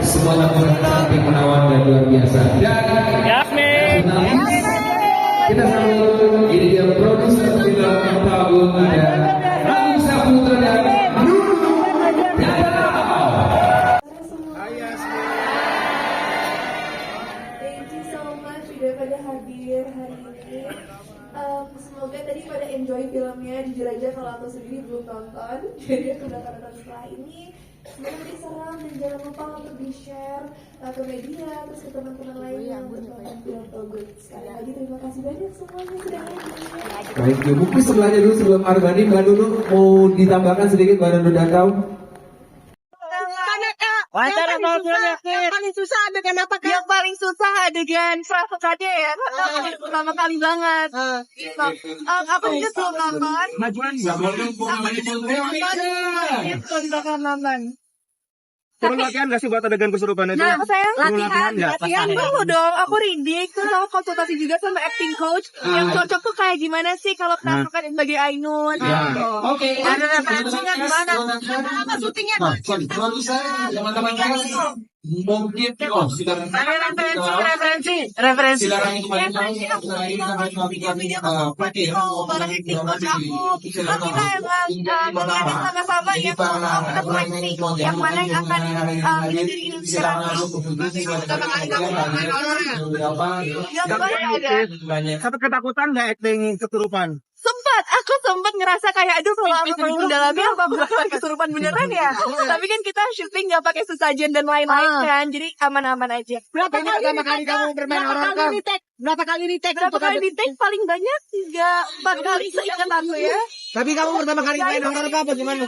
Semua laporan cantik menawan dan luar biasa. Dan kita sambut ini dia produser film Tabung ada Ratu Saputra dan Nunu Dadau. Thank you so much sudah pada hadir hari ini. Semoga tadi pada enjoy filmnya. Jujur aja kalau aku sendiri belum tonton, jadi aku bakal nonton setelah ini. Semoga tadi seram dan jangan lupa untuk di-share ke media terus ke teman-teman lainnya untuk nonton film Togut. Sekali lagi terima kasih banyak semuanya sudah hadir. Baik, mungkin sebelahnya dulu sebelum Armani, Mbak Nunu mau ditambahkan sedikit Mbak Nunu Dadau. Yang paling susah adegan apa kan? Yang paling susah adegan provokasinya ya. Pertama kali banget. Aku juga belum nonton. Nonton. Perlu latihan gak sih buat adegan kesurupan itu? Nah, saya latihan nggak? latihan dulu dong. Aku reading, terus aku konsultasi juga sama acting coach. Yang cocok tuh kayak gimana sih kalau penampakan sebagai Ainun? Oke. Ada referensinya gimana? Apa syutingnya? Teman-teman mungkin Referensi. silakan itu pakai Kita emang sama-sama ya yang mana yang akan menjadi inspirasi. Satu ketakutan nggak acting kesurupan? Aku sempat ngerasa kayak aduh kalau aku perlu mendalami apa beneran kesurupan beneran ya. Tapi kan kita syuting nggak pakai sesajen dan lain-lain kan, jadi aman-aman aja. Berapa kali kamu bermain horor? Berapa kali retake? Paling banyak 3-4 kali seingat aku ya. Tapi kamu pertama kali main horor apa gimana?